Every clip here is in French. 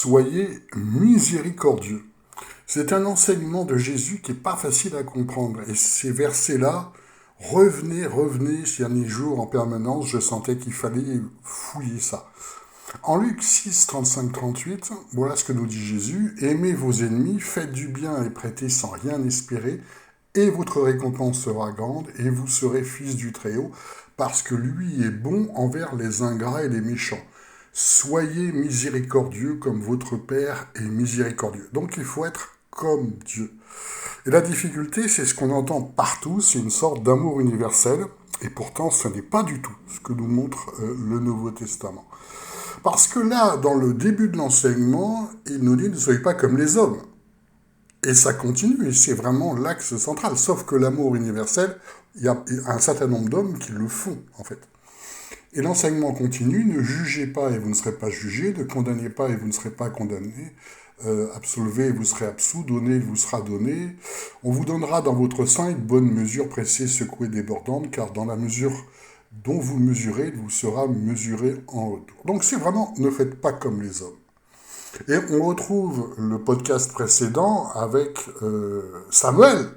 soyez miséricordieux. C'est un enseignement de Jésus qui n'est pas facile à comprendre. Et ces versets-là, revenez ces derniers jours en permanence, je sentais qu'il fallait fouiller ça. En Luc 6, 35-38, voilà ce que nous dit Jésus. Aimez vos ennemis, faites du bien et prêtez sans rien espérer, et votre récompense sera grande, et vous serez fils du Très-Haut, parce que lui est bon envers les ingrats et les méchants. Soyez miséricordieux comme votre Père est miséricordieux. Donc il faut être comme Dieu. Et la difficulté, c'est ce qu'on entend partout, c'est une sorte d'amour universel, et pourtant ce n'est pas du tout ce que nous montre le Nouveau Testament. Parce que là, dans le début de l'enseignement, il nous dit ne soyez pas comme les hommes. Et ça continue, et c'est vraiment l'axe central. Sauf que l'amour universel, il y a un certain nombre d'hommes qui le font, en fait. Et l'enseignement continue, ne jugez pas et vous ne serez pas jugés, ne condamnez pas et vous ne serez pas condamnés, absolvez et vous serez absous, donnez et vous sera donné. On vous donnera dans votre sein une bonne mesure pressée, secouée, débordante, car dans la mesure dont vous mesurez, il vous sera mesuré en retour. Donc c'est vraiment, ne faites pas comme les hommes. Et on retrouve le podcast précédent avec Samuel.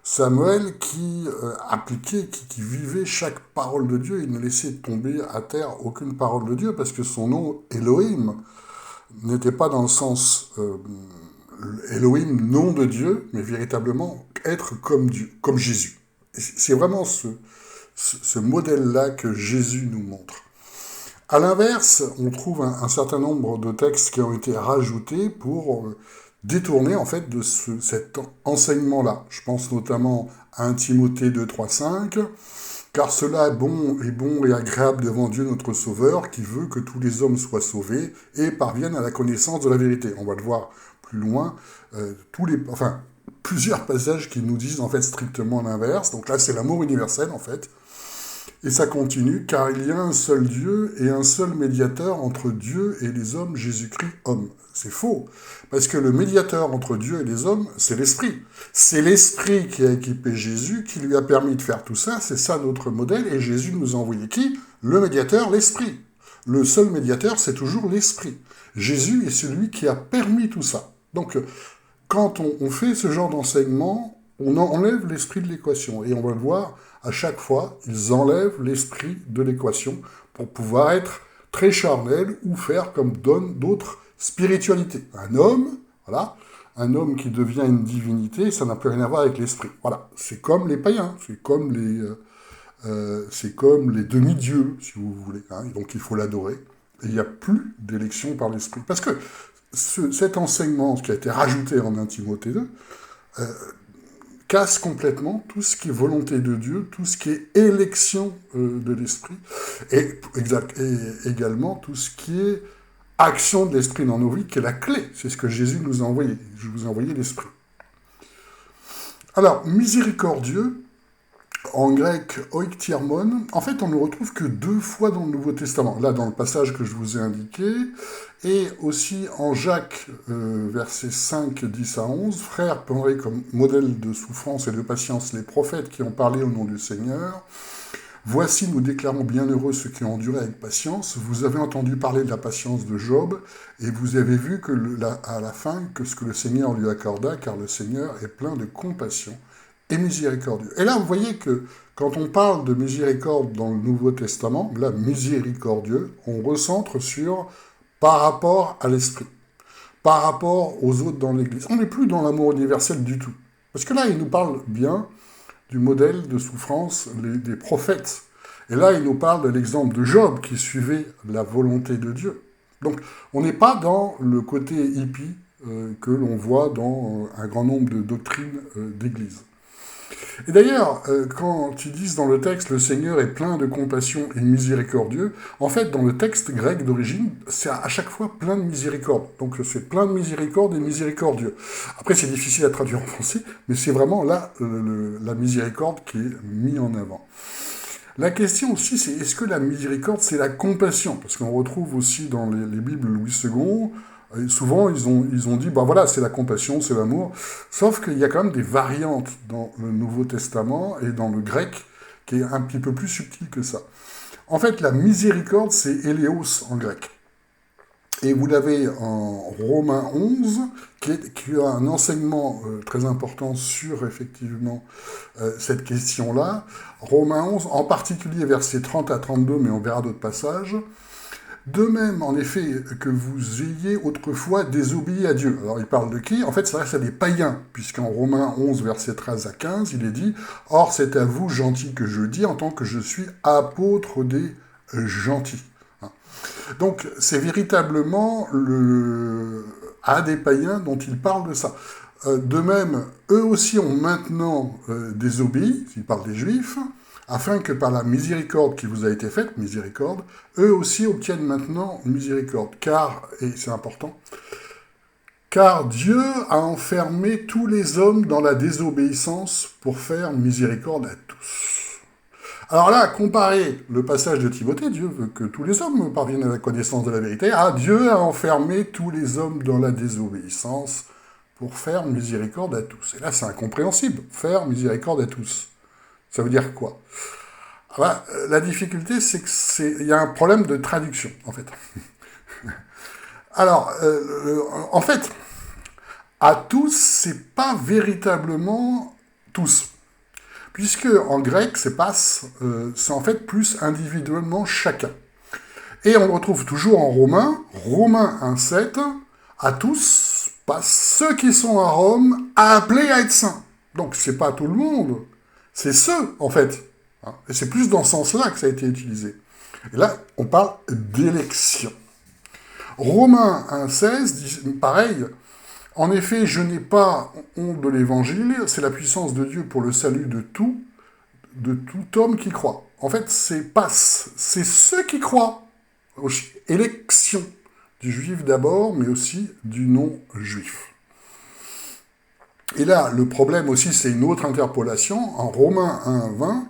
Samuel qui appliquait, qui vivait chaque parole de Dieu, il ne laissait tomber à terre aucune parole de Dieu, parce que son nom, Elohim, n'était pas dans le sens Elohim, nom de Dieu, mais véritablement être comme Dieu, comme Jésus. Et c'est vraiment ce modèle-là que Jésus nous montre. À l'inverse, on trouve un certain nombre de textes qui ont été rajoutés pour détourner en fait de cet enseignement-là. Je pense notamment à 1 Timothée 2, 3, 5, car cela est bon et agréable devant Dieu notre Sauveur, qui veut que tous les hommes soient sauvés et parviennent à la connaissance de la vérité. On va le voir plus loin, plusieurs passages qui nous disent en fait strictement l'inverse. Donc là, c'est l'amour universel en fait. Et ça continue, car il y a un seul Dieu et un seul médiateur entre Dieu et les hommes, Jésus-Christ, homme. C'est faux, parce que le médiateur entre Dieu et les hommes, c'est l'Esprit. C'est l'Esprit qui a équipé Jésus, qui lui a permis de faire tout ça, c'est ça notre modèle, et Jésus nous a envoyé qui? Le médiateur, l'Esprit. Le seul médiateur, c'est toujours l'Esprit. Jésus est celui qui a permis tout ça. Donc, quand on fait ce genre d'enseignement, on enlève l'Esprit de l'équation, et on va le voir, à chaque fois, ils enlèvent l'esprit de l'équation pour pouvoir être très charnel ou faire comme d'autres spiritualités. Un homme qui devient une divinité, ça n'a plus rien à voir avec l'esprit. Voilà, c'est comme les païens, c'est comme les demi-dieux, si vous voulez. Donc il faut l'adorer. Et il n'y a plus d'élection par l'esprit. Parce que cet enseignement, qui a été rajouté en 1 Timothée 2, casse complètement tout ce qui est volonté de Dieu, tout ce qui est élection de l'esprit, et également tout ce qui est action de l'esprit dans nos vies, qui est la clé. C'est ce que Jésus nous a envoyé. Je vous ai envoyé l'esprit. Alors, miséricordieux, en grec, oiktiermon, en fait, on ne le retrouve que 2 fois dans le Nouveau Testament. Là, dans le passage que je vous ai indiqué, et aussi en Jacques, versets 5, 10 à 11, « Frères, prenez comme modèle de souffrance et de patience les prophètes qui ont parlé au nom du Seigneur. Voici, nous déclarons bienheureux ceux qui ont enduré avec patience. Vous avez entendu parler de la patience de Job, et vous avez vu à la fin que ce que le Seigneur lui accorda, car le Seigneur est plein de compassion et miséricordieux. » Et là, vous voyez que quand on parle de miséricorde dans le Nouveau Testament, là, miséricordieux, on recentre sur par rapport à l'esprit, par rapport aux autres dans l'Église. On n'est plus dans l'amour universel du tout. Parce que là, il nous parle bien du modèle de souffrance des prophètes. Et là, il nous parle de l'exemple de Job qui suivait la volonté de Dieu. Donc, on n'est pas dans le côté hippie que l'on voit dans un grand nombre de doctrines d'Église. Et d'ailleurs, quand ils disent dans le texte « Le Seigneur est plein de compassion et miséricordieux », en fait, dans le texte grec d'origine, c'est à chaque fois plein de miséricorde. Donc c'est plein de miséricorde et miséricordieux. Après, c'est difficile à traduire en français, mais c'est vraiment là la miséricorde qui est mise en avant. La question aussi, c'est est-ce que la miséricorde, c'est la compassion? Parce qu'on retrouve aussi dans les Bibles Louis II, souvent, ils ont dit, voilà, c'est la compassion, c'est l'amour. Sauf qu'il y a quand même des variantes dans le Nouveau Testament et dans le grec qui est un petit peu plus subtil que ça. En fait, la miséricorde, c'est éléos en grec. Et vous l'avez en Romains 11, qui a un enseignement très important sur, effectivement, cette question-là. Romains 11, en particulier versets 30 à 32, mais on verra d'autres passages. De même, en effet, que vous ayez autrefois désobéi à Dieu. Alors, il parle de qui? En fait, ça reste à des païens, puisqu'en Romains 11, versets 13 à 15, il est dit « Or, c'est à vous, gentils, que je dis, en tant que je suis apôtre des gentils. » Donc, c'est véritablement à des païens dont il parle de ça. De même, eux aussi ont maintenant désobéi, il parle des Juifs, afin que par la miséricorde qui vous a été faite, miséricorde, eux aussi obtiennent maintenant miséricorde. Car, et c'est important, car Dieu a enfermé tous les hommes dans la désobéissance pour faire miséricorde à tous. Alors là, comparez le passage de Timothée, Dieu veut que tous les hommes parviennent à la connaissance de la vérité, Dieu a enfermé tous les hommes dans la désobéissance pour faire miséricorde à tous. Et là, c'est incompréhensible, faire miséricorde à tous. Ça veut dire quoi? La difficulté, c'est qu'il y a un problème de traduction, en fait. Alors, en fait, à tous, c'est pas véritablement tous. Puisque en grec, c'est en fait plus individuellement chacun. Et on le retrouve toujours en Romains 1,7, à tous, pas ceux qui sont à Rome, appelés à être saints. Donc c'est pas tout le monde, c'est ceux, en fait. Et c'est plus dans ce sens-là que ça a été utilisé. Et là, on parle d'élection. Romains 1,16 dit pareil. En effet, je n'ai pas honte de l'évangile, c'est la puissance de Dieu pour le salut de tout homme qui croit. En fait, c'est ceux qui croient. Élection du juif d'abord, mais aussi du non-juif. Et là, le problème aussi, c'est une autre interpolation, en Romains 1,20.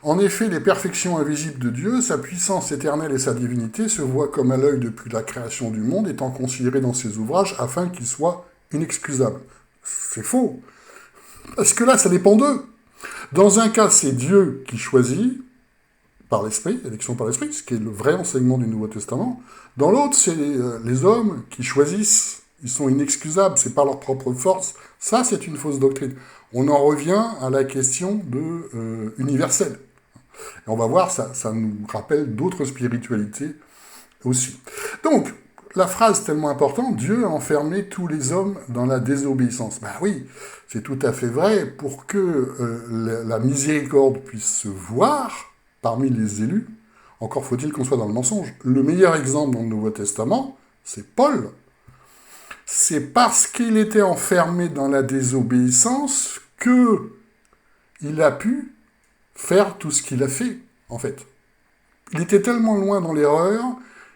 En effet, les perfections invisibles de Dieu, sa puissance éternelle et sa divinité se voient comme à l'œil depuis la création du monde, étant considérés dans ses ouvrages afin qu'ils soient inexcusables. C'est faux. Parce que là, ça dépend d'eux. Dans un cas, c'est Dieu qui choisit, par l'Esprit, élection par l'Esprit, ce qui est le vrai enseignement du Nouveau Testament. Dans l'autre, c'est les hommes qui choisissent. Ils sont inexcusables, c'est par leur propre force. Ça, c'est une fausse doctrine. On en revient à la question universelle. Et on va voir, ça nous rappelle d'autres spiritualités aussi. Donc, la phrase tellement importante, Dieu a enfermé tous les hommes dans la désobéissance. Ben oui, c'est tout à fait vrai. Pour que la miséricorde puisse se voir parmi les élus, encore faut-il qu'on soit dans le mensonge. Le meilleur exemple dans le Nouveau Testament, c'est Paul. C'est parce qu'il était enfermé dans la désobéissance qu'il a pu faire tout ce qu'il a fait, en fait. Il était tellement loin dans l'erreur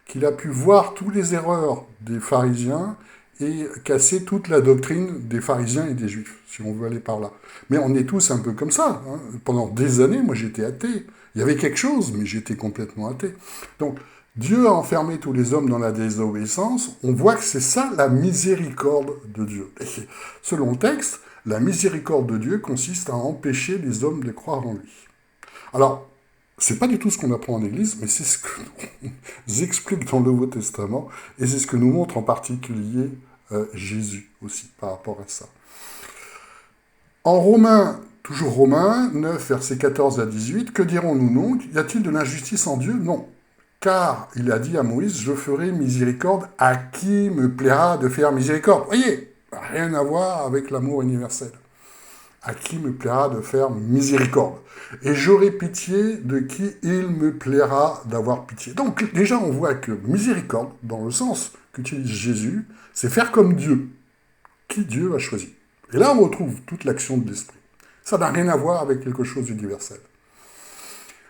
qu'il a pu voir toutes les erreurs des pharisiens et casser toute la doctrine des pharisiens et des juifs, si on veut aller par là. Mais on est tous un peu comme ça. Hein. Pendant des années, moi j'étais athée. Il y avait quelque chose, mais j'étais complètement athée. Donc, Dieu a enfermé tous les hommes dans la désobéissance. On voit que c'est ça la miséricorde de Dieu. Et selon le texte, la miséricorde de Dieu consiste à empêcher les hommes de croire en lui. Alors, c'est pas du tout ce qu'on apprend en Église, mais c'est ce que nous explique dans le Nouveau Testament, et c'est ce que nous montre en particulier Jésus aussi par rapport à ça. En Romains, toujours Romains 9, versets 14 à 18, que dirons-nous donc? Y a-t-il de l'injustice en Dieu? Non. Car il a dit à Moïse, je ferai miséricorde à qui me plaira de faire miséricorde. Voyez, rien à voir avec l'amour universel. À qui me plaira de faire miséricorde. Et j'aurai pitié de qui il me plaira d'avoir pitié. Donc déjà, on voit que miséricorde, dans le sens qu'utilise Jésus, c'est faire comme Dieu, qui Dieu a choisi. Et là, on retrouve toute l'action de l'Esprit. Ça n'a rien à voir avec quelque chose d'universel.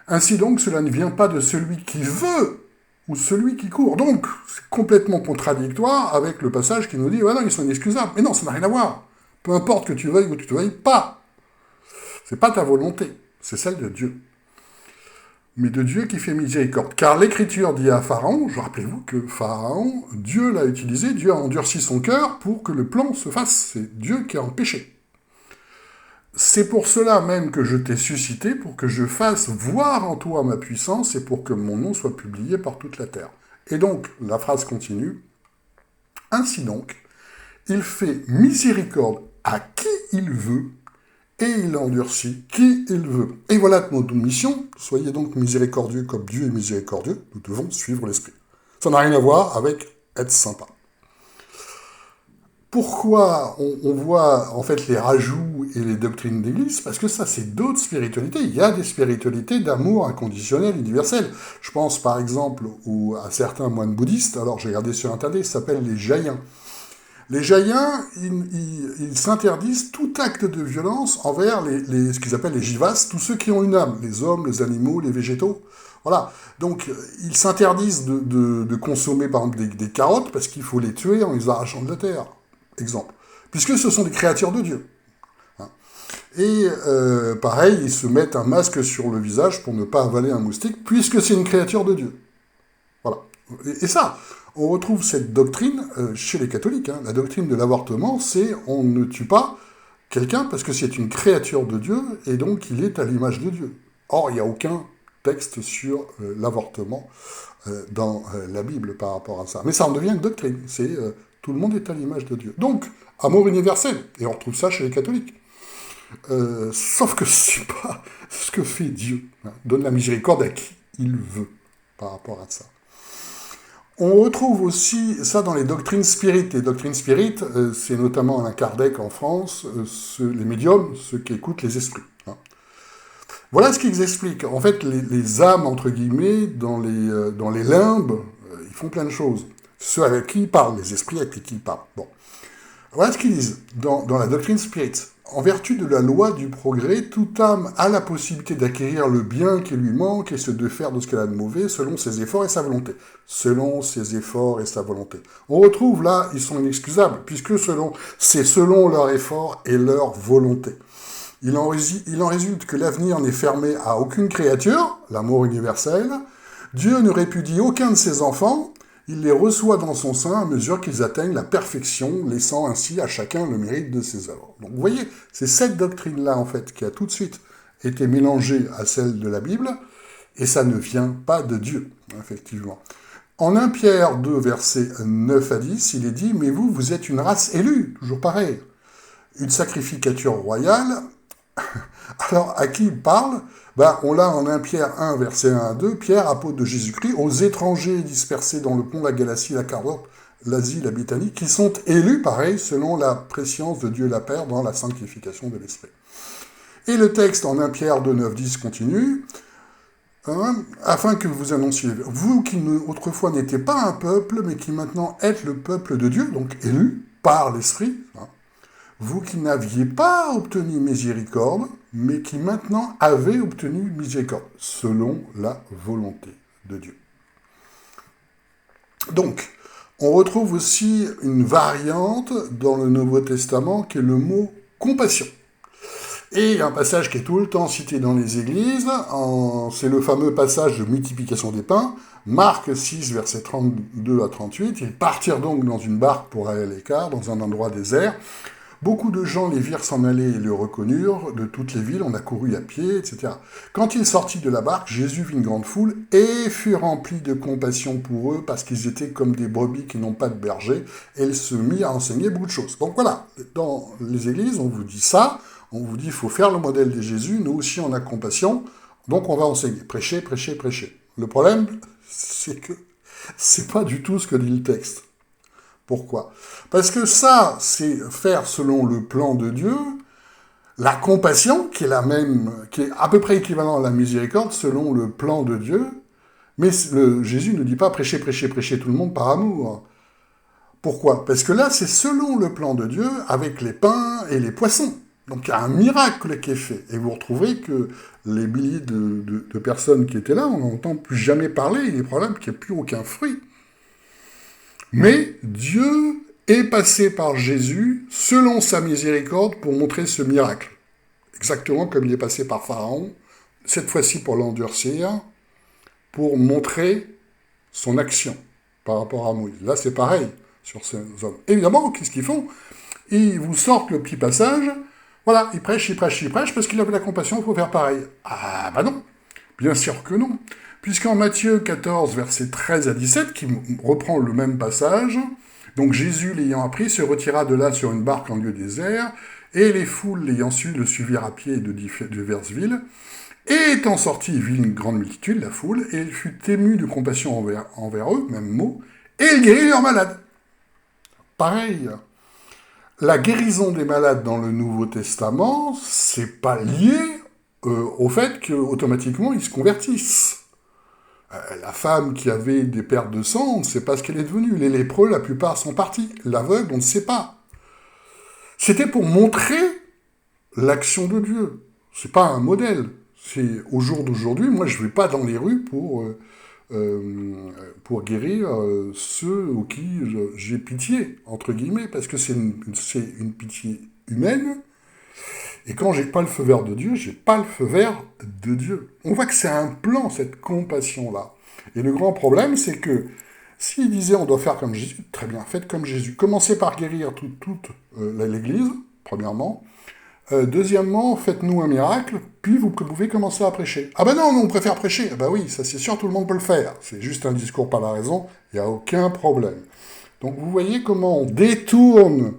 Ainsi donc, cela ne vient pas de celui qui veut ou celui qui court. Donc, c'est complètement contradictoire avec le passage qui nous dit « Ouais, non, ils sont inexcusables. » Mais non, ça n'a rien à voir. Peu importe que tu veuilles ou que tu ne veuilles pas. C'est pas ta volonté, c'est celle de Dieu. Mais de Dieu qui fait miséricorde. Car l'Écriture dit à Pharaon, rappelez-vous que Pharaon, Dieu l'a utilisé, Dieu a endurci son cœur pour que le plan se fasse. C'est Dieu qui a empêché. C'est pour cela même que je t'ai suscité, pour que je fasse voir en toi ma puissance et pour que mon nom soit publié par toute la terre. Et donc, la phrase continue, Ainsi donc, il fait miséricorde à qui il veut, et il endurcit qui il veut. Et voilà notre mission, soyez donc miséricordieux comme Dieu est miséricordieux, nous devons suivre l'Esprit. Ça n'a rien à voir avec être sympa. Pourquoi on voit en fait les rajouts et les doctrines d'église? Parce que ça, c'est d'autres spiritualités. Il y a des spiritualités d'amour inconditionnel, universel. Je pense par exemple à certains moines bouddhistes, alors j'ai regardé sur internet, ils s'appellent les Jaïens. Les Jaïens, ils s'interdisent tout acte de violence envers ce qu'ils appellent les jivas, tous ceux qui ont une âme, les hommes, les animaux, les végétaux. Voilà. Donc, ils s'interdisent de consommer, par exemple, des carottes parce qu'il faut les tuer en les arrachant de la terre. Exemple. Puisque ce sont des créatures de Dieu. Et pareil, ils se mettent un masque sur le visage pour ne pas avaler un moustique, puisque c'est une créature de Dieu. Voilà. Et ça, on retrouve cette doctrine chez les catholiques. La doctrine de l'avortement, c'est on ne tue pas quelqu'un parce que c'est une créature de Dieu et donc il est à l'image de Dieu. Or, il n'y a aucun texte sur l'avortement dans la Bible par rapport à ça. Mais ça en devient une doctrine. C'est tout le monde est à l'image de Dieu. Donc, amour universel. Et on retrouve ça chez les catholiques. Sauf que c'est pas ce que fait Dieu. Donne la miséricorde à qui il veut par rapport à ça. On retrouve aussi ça dans les doctrines spirites. Les doctrines spirites, c'est notamment Alain Kardec en France, les médiums, ceux qui écoutent les esprits. Voilà ce qu'ils expliquent. En fait, les âmes, entre guillemets, dans les limbes, ils font plein de choses. Ceux avec qui ils parlent, les esprits avec qui ils parlent. Bon. Voilà ce qu'ils disent dans la doctrine spirit. En vertu de la loi du progrès, toute âme a la possibilité d'acquérir le bien qui lui manque et de faire de ce qu'elle a de mauvais selon ses efforts et sa volonté. Selon ses efforts et sa volonté. On retrouve là, ils sont inexcusables, puisque c'est selon leur effort et leur volonté. Il en résulte que l'avenir n'est fermé à aucune créature, l'amour universel. Dieu ne répudie aucun de ses enfants, il les reçoit dans son sein à mesure qu'ils atteignent la perfection, laissant ainsi à chacun le mérite de ses œuvres. Donc vous voyez, c'est cette doctrine-là, en fait, qui a tout de suite été mélangée à celle de la Bible, et ça ne vient pas de Dieu, effectivement. En 1 Pierre 2, versets 9 à 10, il est dit « Mais vous, vous êtes une race élue », toujours pareil, une sacrificature royale. Alors, à qui il parle? On l'a en 1 Pierre 1, versets 1 à 2, Pierre, apôtre de Jésus-Christ, aux étrangers dispersés dans le pont, la Galatie, la Carotte, l'Asie, la Bithynie, qui sont élus, pareil, selon la préscience de Dieu la Père dans la sanctification de l'Esprit. Et le texte en 1 Pierre 2, 9, 10 continue, afin que vous annonciez, vous qui autrefois n'étiez pas un peuple, mais qui maintenant êtes le peuple de Dieu, donc élu par l'Esprit, vous qui n'aviez pas obtenu miséricorde, mais qui maintenant avez obtenu miséricorde, selon la volonté de Dieu. Donc, on retrouve aussi une variante dans le Nouveau Testament qui est le mot compassion. Et un passage qui est tout le temps cité dans les églises, c'est le fameux passage de multiplication des pains, Marc 6, versets 32 à 38, ils partirent donc dans une barque pour aller à l'écart, dans un endroit désert. Beaucoup de gens les virent s'en aller et le reconnurent, de toutes les villes, on a couru à pied, etc. Quand il sortit de la barque, Jésus vit une grande foule et fut rempli de compassion pour eux, parce qu'ils étaient comme des brebis qui n'ont pas de berger, et il se mit à enseigner beaucoup de choses. Donc voilà, dans les églises, on vous dit ça, on vous dit qu'il faut faire le modèle de Jésus, nous aussi on a compassion, donc on va enseigner, prêcher, prêcher, prêcher. Le problème, c'est que c'est pas du tout ce que dit le texte. Pourquoi? Parce que ça, c'est faire selon le plan de Dieu, la compassion, qui est à peu près équivalent à la miséricorde, selon le plan de Dieu, mais Jésus ne dit pas prêcher, prêcher, prêcher tout le monde par amour. Pourquoi? Parce que là, c'est selon le plan de Dieu, avec les pains et les poissons. Donc il y a un miracle qui est fait. Et vous retrouverez que les milliers de personnes qui étaient là, on n'entend plus jamais parler, il est probable qu'il n'y ait plus aucun fruit. Mais Dieu est passé par Jésus, selon sa miséricorde, pour montrer ce miracle. Exactement comme il est passé par Pharaon, cette fois-ci pour l'endurcir, pour montrer son action par rapport à Moïse. Là, c'est pareil sur ces hommes. Évidemment, qu'est-ce qu'ils font? Ils vous sortent le petit passage, voilà, ils prêchent, parce qu'il avait la compassion, il faut faire pareil. Ah, non, bien sûr que non. Puisqu'en Matthieu 14, versets 13 à 17, qui reprend le même passage, Donc Jésus, l'ayant appris, se retira de là sur une barque en lieu désert, et les foules l'ayant su le suivirent à pied de diverses villes. Et étant sorti, il vit une grande multitude, la foule, et il fut ému de compassion envers eux, même mot, et il guérit leurs malades. Pareil, la guérison des malades dans le Nouveau Testament, c'est pas lié au fait qu'automatiquement ils se convertissent. La femme qui avait des pertes de sang, on ne sait pas ce qu'elle est devenue. Les lépreux, la plupart sont partis. L'aveugle, on ne sait pas. C'était pour montrer l'action de Dieu. C'est pas un modèle. C'est au jour d'aujourd'hui, moi je ne vais pas dans les rues pour guérir ceux aux qui j'ai pitié, entre guillemets, parce que c'est une pitié humaine. Et quand j'ai pas le feu vert de Dieu, j'ai pas le feu vert de Dieu. On voit que c'est un plan, cette compassion-là. Et le grand problème, c'est que s'il disait on doit faire comme Jésus, très bien, faites comme Jésus. Commencez par guérir toute l'Église, premièrement. Deuxièmement, faites-nous un miracle, puis vous pouvez commencer à prêcher. Ah ben non, on préfère prêcher. Ah ben oui, ça c'est sûr, tout le monde peut le faire. C'est juste un discours par la raison, il n'y a aucun problème. Donc vous voyez comment on détourne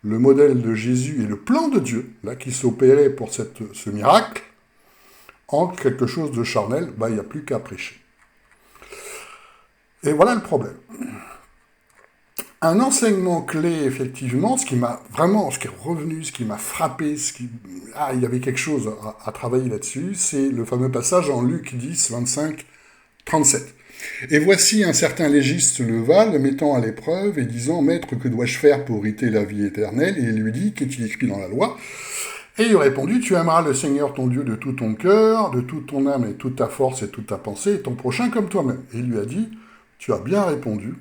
le modèle de Jésus et le plan de Dieu, là, qui s'opérait pour ce miracle, en quelque chose de charnel, ben, il n'y a plus qu'à prêcher. Et voilà le problème. Un enseignement clé, effectivement, ce qui m'a vraiment, ce qui est revenu, ce qui m'a frappé, il y avait quelque chose à travailler là-dessus, c'est le fameux passage en Luc 10, 25, 37. Et voici un certain légiste se leva, le mettant à l'épreuve, et disant, « Maître, que dois-je faire pour hériter la vie éternelle ?» Et il lui dit, « Qu'est-il écrit dans la loi ?» Et il répondit, « Tu aimeras le Seigneur ton Dieu de tout ton cœur, de toute ton âme et toute ta force et toute ta pensée, et ton prochain comme toi-même. » Et il lui a dit, « Tu as bien répondu,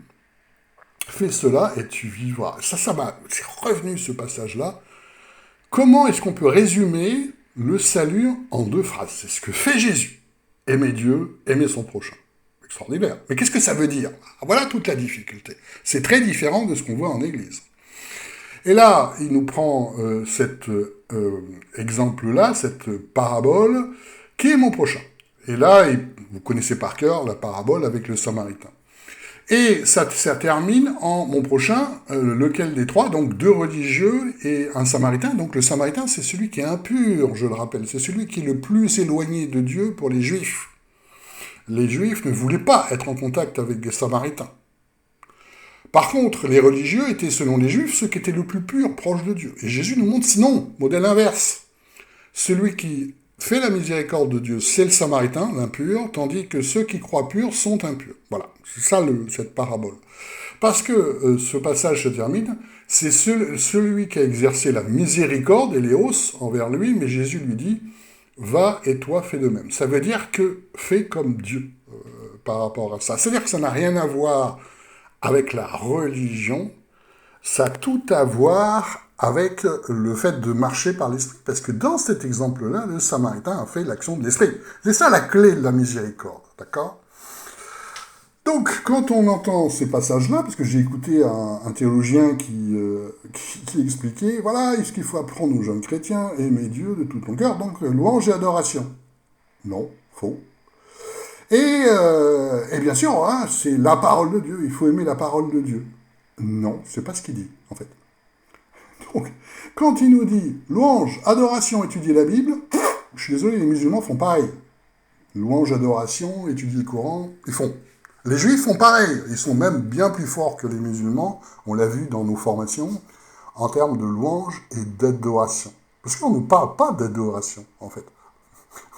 fais cela et tu vivras. » C'est revenu ce passage-là. Comment est-ce qu'on peut résumer le salut en 2 phrases? C'est ce que fait Jésus. Aimer Dieu, aimer son prochain. Extraordinaire. Mais qu'est-ce que ça veut dire? Voilà toute la difficulté. C'est très différent de ce qu'on voit en Église. Et là, il nous prend cet exemple-là, cette parabole, qui est mon prochain. Et là, vous connaissez par cœur la parabole avec le Samaritain. Et ça termine en mon prochain, lequel des 3, donc 2 religieux et un Samaritain. Donc le Samaritain, c'est celui qui est impur, je le rappelle. C'est celui qui est le plus éloigné de Dieu pour les Juifs. Les Juifs ne voulaient pas être en contact avec des Samaritains. Par contre, les religieux étaient, selon les Juifs, ceux qui étaient le plus purs, proches de Dieu. Et Jésus nous montre, sinon, modèle inverse. Celui qui fait la miséricorde de Dieu, c'est le Samaritain, l'impur, tandis que ceux qui croient purs sont impurs. Voilà, c'est ça cette parabole. Parce que ce passage se termine, c'est celui qui a exercé la miséricorde, Éléos, envers lui, mais Jésus lui dit, va et toi fais de même. Ça veut dire que fais comme Dieu par rapport à ça. C'est-à-dire que ça n'a rien à voir avec la religion, ça a tout à voir avec le fait de marcher par l'esprit. Parce que dans cet exemple-là, le Samaritain a fait l'action de l'esprit. C'est ça la clé de la miséricorde, d'accord? Donc, quand on entend ces passages-là, parce que j'ai écouté un théologien qui expliquait, voilà, ce qu'il faut apprendre aux jeunes chrétiens, aimer Dieu de tout ton cœur, donc louange et adoration. Non, faux. Et bien sûr, hein, c'est la parole de Dieu, il faut aimer la parole de Dieu. Non, c'est pas ce qu'il dit, en fait. Donc, quand il nous dit louange, adoration, étudier la Bible, je suis désolé, les musulmans font pareil. Louange, adoration, étudier le Coran, ils font. Les Juifs font pareil, ils sont même bien plus forts que les musulmans, on l'a vu dans nos formations, en termes de louange et d'adoration. Parce qu'on ne nous parle pas d'adoration, en fait.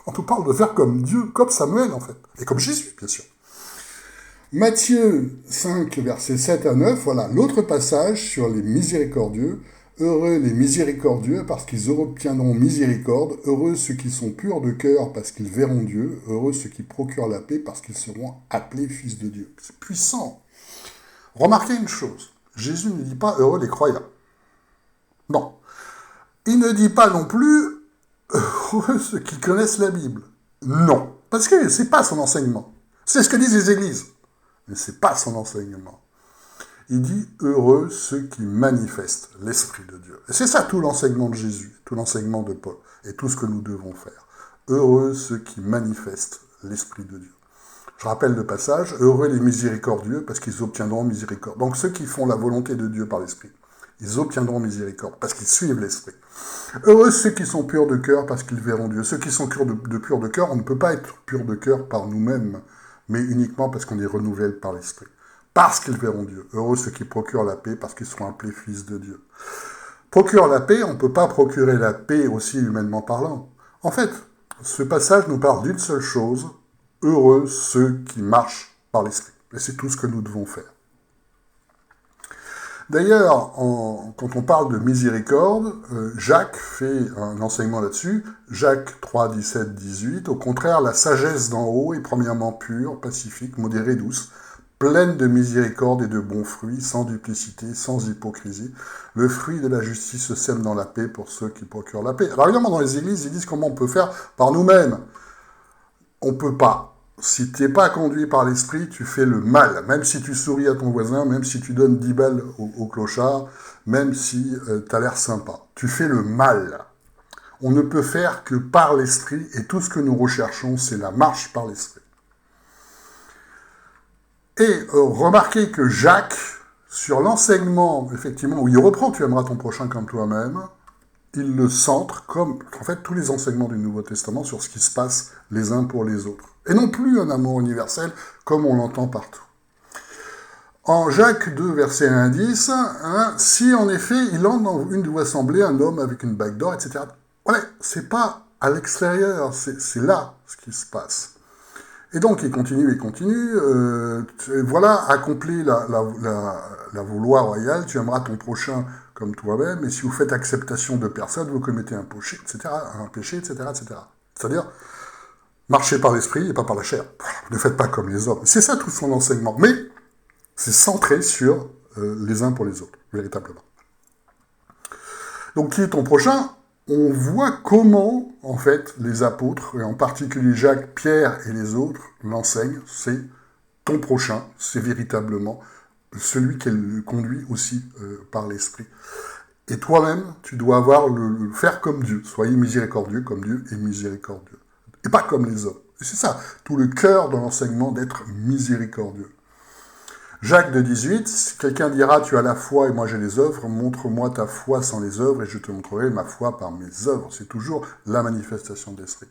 On nous parle de faire comme Dieu, comme Samuel, en fait. Et comme Jésus, bien sûr. Matthieu 5, versets 7 à 9, voilà l'autre passage sur les miséricordieux. Heureux les miséricordieux, parce qu'ils obtiendront miséricorde. Heureux ceux qui sont purs de cœur, parce qu'ils verront Dieu. Heureux ceux qui procurent la paix, parce qu'ils seront appelés fils de Dieu. C'est puissant. Remarquez une chose. Jésus ne dit pas heureux les croyants. Non. Il ne dit pas non plus heureux ceux qui connaissent la Bible. Non. Parce que c'est pas son enseignement. C'est ce que disent les églises. Mais c'est pas son enseignement. Il dit « Heureux ceux qui manifestent l'Esprit de Dieu ». Et c'est ça tout l'enseignement de Jésus, tout l'enseignement de Paul, et tout ce que nous devons faire. Heureux ceux qui manifestent l'Esprit de Dieu. Je rappelle le passage, heureux les miséricordieux, parce qu'ils obtiendront miséricorde. Donc ceux qui font la volonté de Dieu par l'Esprit, ils obtiendront miséricorde, parce qu'ils suivent l'Esprit. Heureux ceux qui sont purs de cœur, parce qu'ils verront Dieu. Ceux qui sont purs de cœur, on ne peut pas être purs de cœur par nous-mêmes, mais uniquement parce qu'on les renouvelle par l'Esprit. Parce qu'ils verront Dieu. Heureux ceux qui procurent la paix, parce qu'ils seront appelés fils de Dieu. Procure la paix, on ne peut pas procurer la paix aussi humainement parlant. En fait, ce passage nous parle d'une seule chose, heureux ceux qui marchent par l'Esprit. Et c'est tout ce que nous devons faire. D'ailleurs, quand on parle de miséricorde, Jacques fait un enseignement là-dessus. Jacques 3, 17, 18. Au contraire, la sagesse d'en haut est premièrement pure, pacifique, modérée, douce, pleine de miséricorde et de bons fruits, sans duplicité, sans hypocrisie. Le fruit de la justice se sème dans la paix pour ceux qui procurent la paix. Alors évidemment, dans les églises, ils disent comment on peut faire par nous-mêmes. On ne peut pas. Si tu n'es pas conduit par l'esprit, tu fais le mal. Même si tu souris à ton voisin, même si tu donnes 10 balles au clochard, même si tu as l'air sympa. Tu fais le mal. On ne peut faire que par l'esprit, et tout ce que nous recherchons, c'est la marche par l'esprit. Et remarquez que Jacques, sur l'enseignement, effectivement, où il reprend « Tu aimeras ton prochain comme toi-même », il le centre, comme en fait tous les enseignements du Nouveau Testament, sur ce qui se passe les uns pour les autres. Et non plus un amour universel, comme on l'entend partout. En Jacques 2, verset 1 à 10, si en effet il entre dans une assemblée un homme avec une bague d'or, etc. Voilà, c'est pas à l'extérieur, c'est là ce qui se passe. Et donc il continue, voilà, accomplis la loi royale, tu aimeras ton prochain comme toi-même, et si vous faites acceptation de personne, vous commettez un péché, etc. C'est-à-dire, marchez par l'esprit et pas par la chair. Ne faites pas comme les hommes. C'est ça tout son enseignement. Mais c'est centré sur les uns pour les autres, véritablement. Donc, qui est ton prochain ? On voit comment, en fait, les apôtres, et en particulier Jacques, Pierre et les autres, l'enseignent. C'est ton prochain, c'est véritablement celui qui est conduit aussi par l'esprit. Et toi-même, tu dois avoir le faire comme Dieu. Soyez miséricordieux comme Dieu est miséricordieux. Et pas comme les hommes. Et c'est ça, tout le cœur de l'enseignement d'être miséricordieux. Jacques de 18, si quelqu'un dira « Tu as la foi et moi j'ai les œuvres, montre-moi ta foi sans les œuvres et je te montrerai ma foi par mes œuvres. » C'est toujours la manifestation de l'esprit.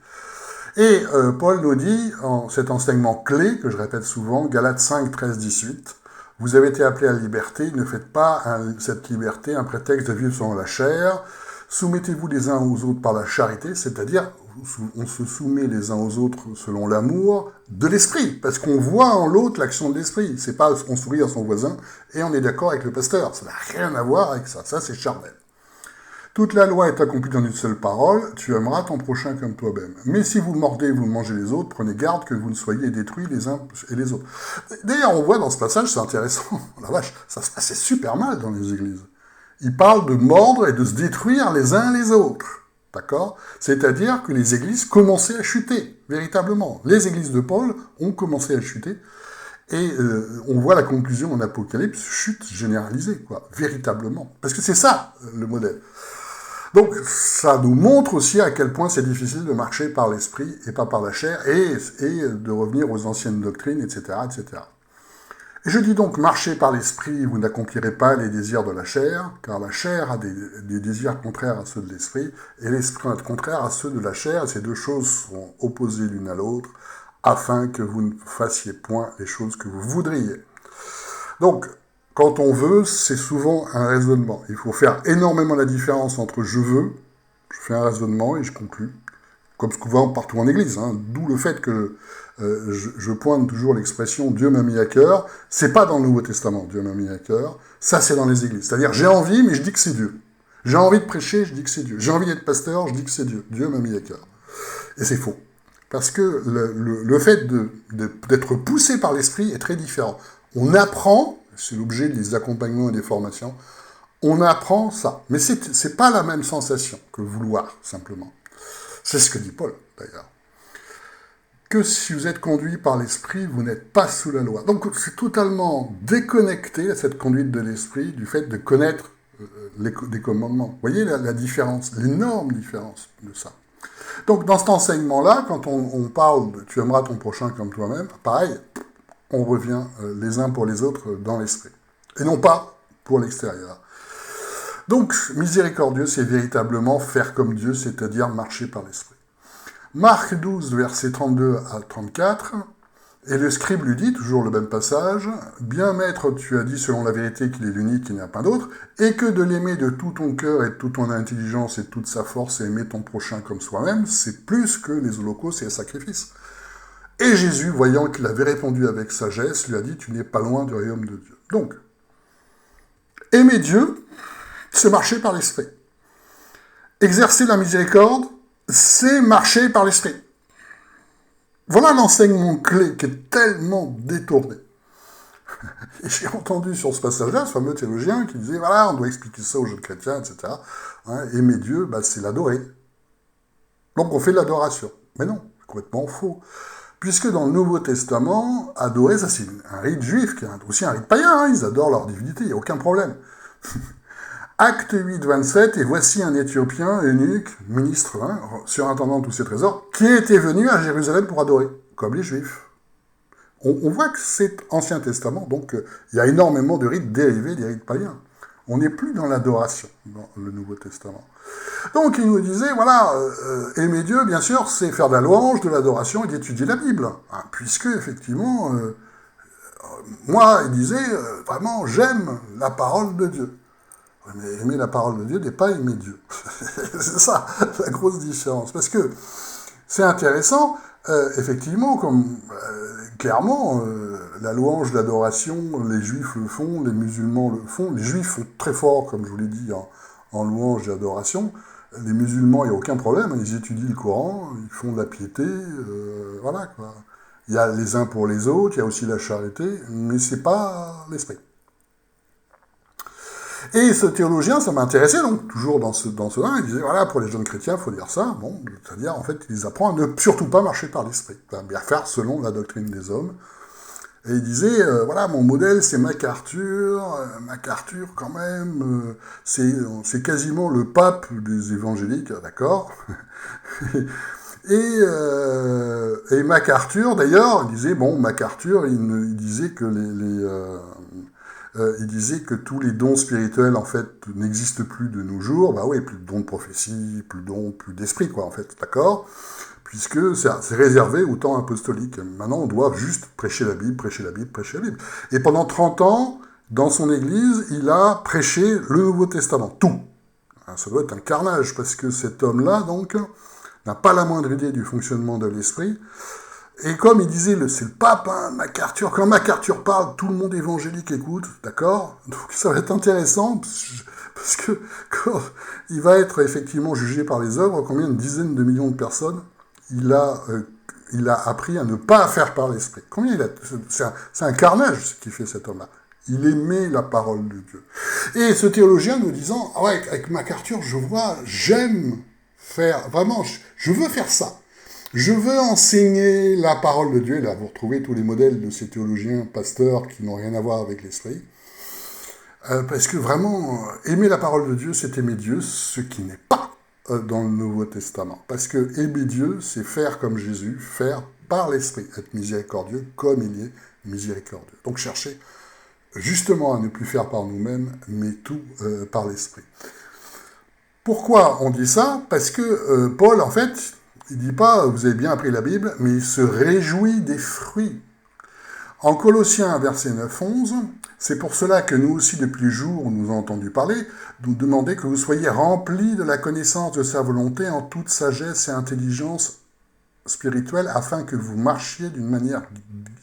Et Paul nous dit, en cet enseignement clé, que je répète souvent, Galates 5, 13, 18, « Vous avez été appelés à la liberté, ne faites pas cette liberté un prétexte de vivre selon la chair. Soumettez-vous les uns aux autres par la charité, c'est-à-dire on se soumet les uns aux autres selon l'amour de l'esprit, parce qu'on voit en l'autre l'action de l'esprit. C'est pas on sourit à son voisin et on est d'accord avec le pasteur. Ça n'a rien à voir avec ça. Ça, c'est charnel. Toute la loi est accomplie dans une seule parole, tu aimeras ton prochain comme toi-même. Mais si vous mordez et vous mangez les autres, prenez garde que vous ne soyez détruits les uns et les autres. D'ailleurs, on voit dans ce passage, c'est intéressant, la vache, ça se passait super mal dans les églises. Il parle de mordre et de se détruire les uns les autres. D'accord ? C'est-à-dire que les églises commençaient à chuter, véritablement. Les églises de Paul ont commencé à chuter, et on voit la conclusion en Apocalypse, chute généralisée, quoi, véritablement. Parce que c'est ça, le modèle. Donc, ça nous montre aussi à quel point c'est difficile de marcher par l'esprit et pas par la chair, et de revenir aux anciennes doctrines, etc., etc. Et je dis donc, marchez par l'esprit, vous n'accomplirez pas les désirs de la chair, car la chair a des désirs contraires à ceux de l'esprit, et l'esprit est contraire à ceux de la chair, et ces deux choses sont opposées l'une à l'autre, afin que vous ne fassiez point les choses que vous voudriez. Donc, quand on veut, c'est souvent un raisonnement. Il faut faire énormément la différence entre je veux, je fais un raisonnement et je conclus, comme souvent partout en église, d'où le fait que je pointe toujours l'expression « Dieu m'a mis à cœur », c'est pas dans le Nouveau Testament, Dieu m'a mis à cœur, ça c'est dans les églises. C'est-à-dire, j'ai envie, mais je dis que c'est Dieu. J'ai envie de prêcher, je dis que c'est Dieu. J'ai envie d'être pasteur, je dis que c'est Dieu. Dieu m'a mis à cœur. Et c'est faux. Parce que le fait d'être poussé par l'esprit est très différent. On apprend, c'est l'objet des accompagnements et des formations, on apprend ça. Mais c'est pas la même sensation que vouloir, simplement. C'est ce que dit Paul, d'ailleurs. Que si vous êtes conduit par l'esprit, vous n'êtes pas sous la loi. Donc c'est totalement déconnecté, cette conduite de l'esprit, du fait de connaître les commandements. Vous voyez la différence, l'énorme différence de ça. Donc, dans cet enseignement-là, quand on parle de « tu aimeras ton prochain comme toi-même », pareil, on revient les uns pour les autres dans l'esprit. Et non pas pour l'extérieur. Donc, miséricordieux, c'est véritablement faire comme Dieu, c'est-à-dire marcher par l'esprit. Marc 12, versets 32 à 34, et le scribe lui dit, toujours le même passage, « Bien maître, tu as dit selon la vérité qu'il est l'unique, qu'il n'y a pas d'autre, et que de l'aimer de tout ton cœur et de toute ton intelligence et de toute sa force et aimer ton prochain comme soi-même, c'est plus que les holocaustes et les sacrifices. » Et Jésus, voyant qu'il avait répondu avec sagesse, lui a dit, « Tu n'es pas loin du royaume de Dieu. » Donc, aimer Dieu, c'est marcher par l'esprit. Exercer la miséricorde, c'est marcher par l'esprit. Voilà l'enseignement clé qui est tellement détourné. Et j'ai entendu sur ce passage-là, ce fameux théologien qui disait, voilà, on doit expliquer ça aux jeunes chrétiens, etc. Aimer Dieu, c'est l'adorer. Donc on fait de l'adoration. Mais non, c'est complètement faux. Puisque dans le Nouveau Testament, adorer, ça c'est un rite juif, qui est aussi un rite païen, ils adorent leur divinité, il n'y a aucun problème. Acte 8, 27, et voici un Éthiopien, eunuque, ministre, surintendant de tous ses trésors, qui était venu à Jérusalem pour adorer, comme les Juifs. On voit que c'est Ancien Testament, donc il y a énormément de rites dérivés des rites païens. On n'est plus dans l'adoration dans le Nouveau Testament. Donc il nous disait, voilà, aimer Dieu, bien sûr, c'est faire de la louange, de l'adoration et d'étudier la Bible. Puisque, effectivement, moi, il disait, vraiment, j'aime la parole de Dieu. Mais aimer la parole de Dieu n'est pas aimer Dieu. C'est ça, la grosse différence. Parce que c'est intéressant, effectivement, comme clairement, la louange, l'adoration, les Juifs le font, les musulmans le font. Les Juifs sont très forts, comme je vous l'ai dit, en louange et adoration. Les musulmans, il n'y a aucun problème, ils étudient le Coran, ils font de la piété, voilà quoi. Il y a les uns pour les autres, il y a aussi la charité, mais c'est pas l'esprit. Et ce théologien, ça m'intéressait, donc, toujours dans ce là, il disait, voilà, pour les jeunes chrétiens, il faut dire ça, bon, c'est-à-dire, en fait, il les apprend à ne surtout pas marcher par l'esprit, à bien faire selon la doctrine des hommes. Et il disait, voilà, mon modèle, c'est MacArthur, MacArthur, quand même, c'est quasiment le pape des évangéliques, d'accord. Et MacArthur, d'ailleurs, il disait, bon, MacArthur, il disait que il disait que tous les dons spirituels, en fait, n'existent plus de nos jours. Bah oui, plus de dons de prophétie, plus d'esprit, quoi, en fait, d'accord ? Puisque c'est réservé au temps apostolique. Maintenant, on doit juste prêcher la Bible, prêcher la Bible, prêcher la Bible. Et pendant 30 ans, dans son église, il a prêché le Nouveau Testament, tout. Ça doit être un carnage, parce que cet homme-là, donc, n'a pas la moindre idée du fonctionnement de l'esprit. Et comme il disait, c'est le pape, MacArthur, quand MacArthur parle, tout le monde évangélique écoute, d'accord ? Donc ça va être intéressant, parce que quand il va être effectivement jugé par les œuvres, combien de dizaines de millions de personnes il a appris à ne pas faire par l'esprit. Combien c'est un carnage ce qu'il fait cet homme-là. Il aimait la parole de Dieu. Et ce théologien nous disant, ah ouais, avec MacArthur, j'aime faire, vraiment, je veux faire ça. Je veux enseigner la parole de Dieu. Là, vous retrouvez tous les modèles de ces théologiens, pasteurs, qui n'ont rien à voir avec l'esprit. Parce que vraiment, aimer la parole de Dieu, c'est aimer Dieu, ce qui n'est pas dans le Nouveau Testament. Parce que aimer Dieu, c'est faire comme Jésus, faire par l'esprit, être miséricordieux comme il est miséricordieux. Donc chercher justement à ne plus faire par nous-mêmes, mais tout par l'esprit. Pourquoi on dit ça ? Parce que Paul, en fait, il dit pas, vous avez bien appris la Bible, mais il se réjouit des fruits. En Colossiens, verset 9-11, c'est pour cela que nous aussi, depuis le jour où nous avons entendu parler, nous demandons que vous soyez remplis de la connaissance de sa volonté en toute sagesse et intelligence spirituelle, afin que vous marchiez d'une manière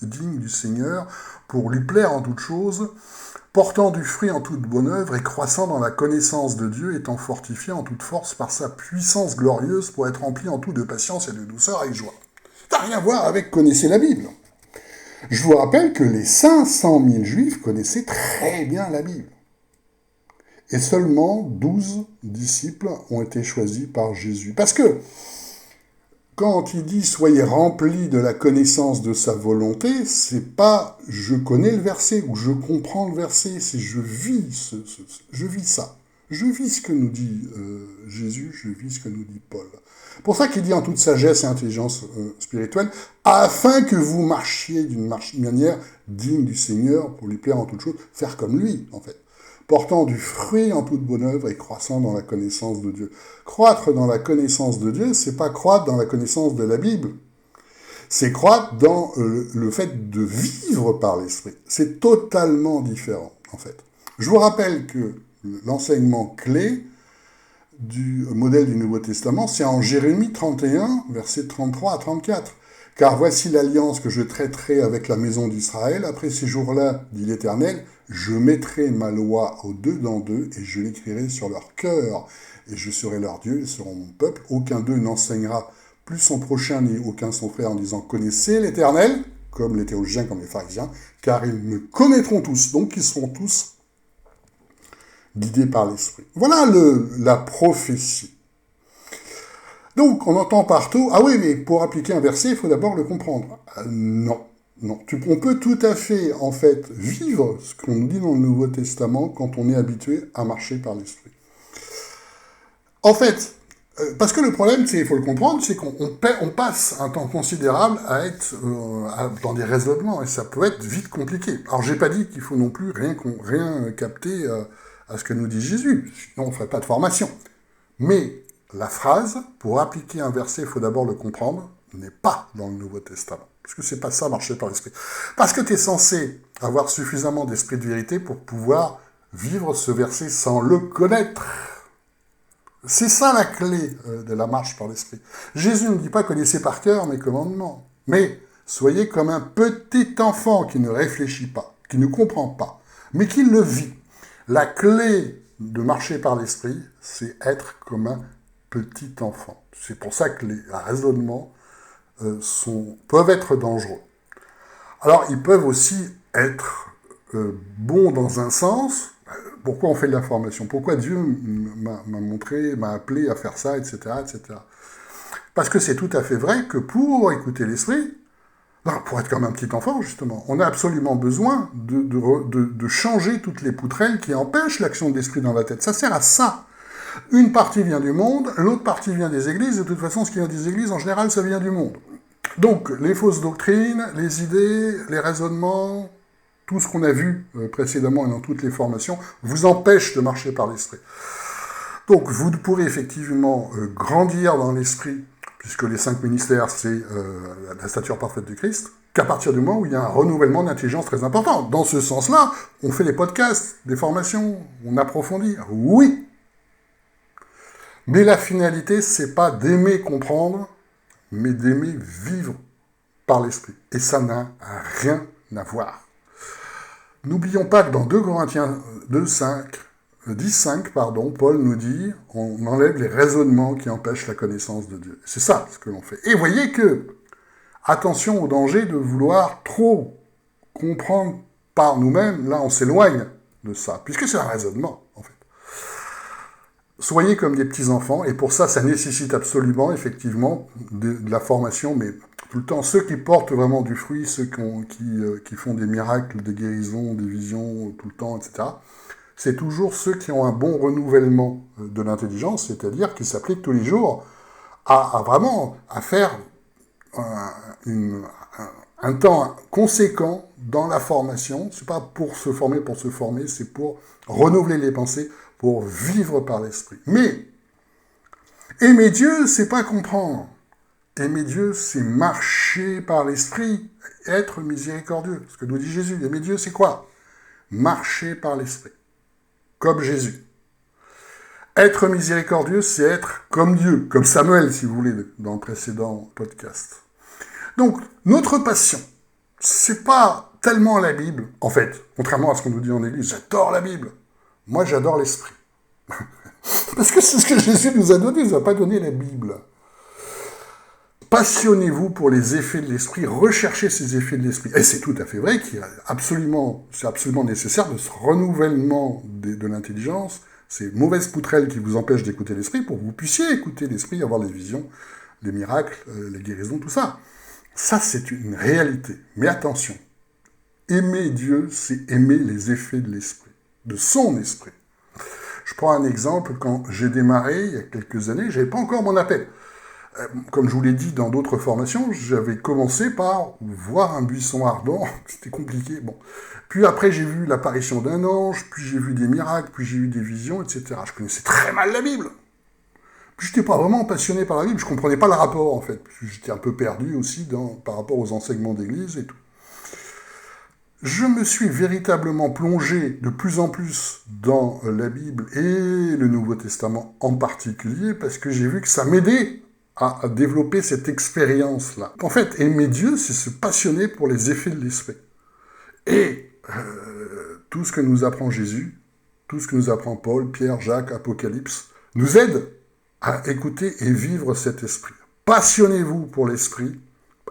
digne du Seigneur, pour lui plaire en toutes choses, portant du fruit en toute bonne œuvre et croissant dans la connaissance de Dieu, étant fortifié en toute force par sa puissance glorieuse pour être rempli en tout de patience et de douceur avec joie. Ça n'a rien à voir avec connaissez la Bible. Je vous rappelle que les 500 000 Juifs connaissaient très bien la Bible. Et seulement 12 disciples ont été choisis par Jésus. Parce que, quand il dit « soyez remplis de la connaissance de sa volonté », c'est pas « je connais le verset » ou « je comprends le verset », c'est « je vis ça ». Je vis ce que nous dit Jésus, je vis ce que nous dit Paul. Pour ça qu'il dit en toute sagesse et intelligence spirituelle, afin que vous marchiez d'une manière digne du Seigneur, pour lui plaire en toutes choses, faire comme lui, en fait. Portant du fruit en toute bonne œuvre et croissant dans la connaissance de Dieu. Croître dans la connaissance de Dieu, c'est pas croître dans la connaissance de la Bible. C'est croître dans le fait de vivre par l'Esprit. C'est totalement différent, en fait. Je vous rappelle que l'enseignement clé du modèle du Nouveau Testament, c'est en Jérémie 31, versets 33 à 34. « Car voici l'alliance que je traiterai avec la maison d'Israël. Après ces jours-là, dit l'Éternel, je mettrai ma loi au-dedans d'eux et je l'écrirai sur leur cœur. Et je serai leur Dieu, ils seront mon peuple. Aucun d'eux n'enseignera plus son prochain ni aucun son frère en disant « Connaissez l'Éternel », comme les théologiens, comme les pharisiens, car ils me connaîtront tous, donc ils seront tous guidés par l'Esprit. Voilà la prophétie. Donc, on entend partout, ah oui, mais pour appliquer un verset, il faut d'abord le comprendre. Non. On peut tout à fait, en fait, vivre ce qu'on nous dit dans le Nouveau Testament quand on est habitué à marcher par l'Esprit. En fait, parce que le problème, il faut le comprendre, c'est qu'on passe un temps considérable à être dans des raisonnements, et ça peut être vite compliqué. Alors, j'ai pas dit qu'il faut non plus rien capter à ce que nous dit Jésus, sinon on ne ferait pas de formation. Mais la phrase, pour appliquer un verset, il faut d'abord le comprendre, n'est pas dans le Nouveau Testament. Parce que c'est pas ça, marcher par l'Esprit. Parce que tu es censé avoir suffisamment d'esprit de vérité pour pouvoir vivre ce verset sans le connaître. C'est ça la clé de la marche par l'Esprit. Jésus ne dit pas connaissez par cœur mes commandements, mais soyez comme un petit enfant qui ne réfléchit pas, qui ne comprend pas, mais qui le vit. La clé de marcher par l'Esprit, c'est être comme un petit enfant. C'est pour ça que les raisonnements peuvent être dangereux. Alors, ils peuvent aussi être bons dans un sens. Pourquoi on fait de la formation? Pourquoi Dieu m'a appelé à faire ça, etc., etc. Parce que c'est tout à fait vrai que pour écouter l'Esprit, pour être comme un petit enfant, justement, on a absolument besoin de changer toutes les poutrelles qui empêchent l'action de l'Esprit dans la tête. Ça sert à ça. Une partie vient du monde, l'autre partie vient des églises, de toute façon, ce qui vient des églises, en général, ça vient du monde. Donc, les fausses doctrines, les idées, les raisonnements, tout ce qu'on a vu précédemment et dans toutes les formations, vous empêchent de marcher par l'Esprit. Donc, vous pourrez effectivement grandir dans l'Esprit, puisque les 5 ministères, c'est la stature parfaite du Christ, qu'à partir du moment où il y a un renouvellement d'intelligence très important. Dans ce sens-là, on fait des podcasts, des formations, on approfondit. Oui. Mais la finalité, c'est pas d'aimer comprendre, mais d'aimer vivre par l'Esprit. Et ça n'a rien à voir. N'oublions pas que dans 2 Corinthiens 10:5, Paul nous dit, on enlève les raisonnements qui empêchent la connaissance de Dieu. C'est ça ce que l'on fait. Et voyez que, attention au danger de vouloir trop comprendre par nous-mêmes, là on s'éloigne de ça, puisque c'est un raisonnement, en fait. Soyez comme des petits-enfants, et pour ça, ça nécessite absolument, effectivement, de la formation, mais tout le temps, ceux qui portent vraiment du fruit, ceux qui font des miracles, des guérisons, des visions, tout le temps, etc., c'est toujours ceux qui ont un bon renouvellement de l'intelligence, c'est-à-dire qui s'appliquent tous les jours à faire un temps conséquent dans la formation. C'est pas pour se former, c'est pour renouveler les pensées, pour vivre par l'Esprit. Mais aimer Dieu, c'est pas comprendre. Aimer Dieu, c'est marcher par l'Esprit, être miséricordieux. Ce que nous dit Jésus, aimer Dieu, c'est quoi? Marcher par l'Esprit, comme Jésus. Être miséricordieux, c'est être comme Dieu, comme Samuel, si vous voulez, dans le précédent podcast. Donc, notre passion, c'est pas tellement la Bible. En fait, contrairement à ce qu'on nous dit en Église, j'adore la Bible. Moi, j'adore l'Esprit. Parce que c'est ce que Jésus nous a donné, il nous a pas donné la Bible. Passionnez-vous pour les effets de l'Esprit, recherchez ces effets de l'Esprit. Et c'est tout à fait vrai c'est absolument nécessaire de ce renouvellement de l'intelligence, ces mauvaises poutrelles qui vous empêchent d'écouter l'Esprit, pour que vous puissiez écouter l'Esprit, avoir les visions, les miracles, les guérisons, tout ça. Ça, c'est une réalité. Mais attention, aimer Dieu, c'est aimer les effets de l'Esprit, de son Esprit. Je prends un exemple, quand j'ai démarré, il y a quelques années, j'avais pas encore mon appel. Comme je vous l'ai dit dans d'autres formations, j'avais commencé par voir un buisson ardent, c'était compliqué, bon. Puis après, j'ai vu l'apparition d'un ange, puis j'ai vu des miracles, puis j'ai eu des visions, etc. Je connaissais très mal la Bible. Puis j'étais pas vraiment passionné par la Bible, je comprenais pas le rapport, en fait. J'étais un peu perdu aussi par rapport aux enseignements d'église et tout. Je me suis véritablement plongé de plus en plus dans la Bible et le Nouveau Testament en particulier, parce que j'ai vu que ça m'aidait à développer cette expérience-là. En fait, aimer Dieu, c'est se passionner pour les effets de l'esprit. Et tout ce que nous apprend Jésus, tout ce que nous apprend Paul, Pierre, Jacques, Apocalypse, nous aide à écouter et vivre cet esprit. Passionnez-vous pour l'esprit,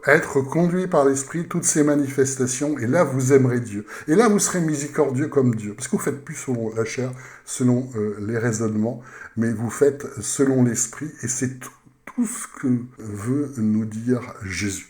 être conduit par l'esprit, toutes ces manifestations, et là vous aimerez Dieu. Et là vous serez miséricordieux comme Dieu. Parce que vous faites plus selon la chair, selon les raisonnements, mais vous faites selon l'esprit, et c'est tout ce que veut nous dire Jésus.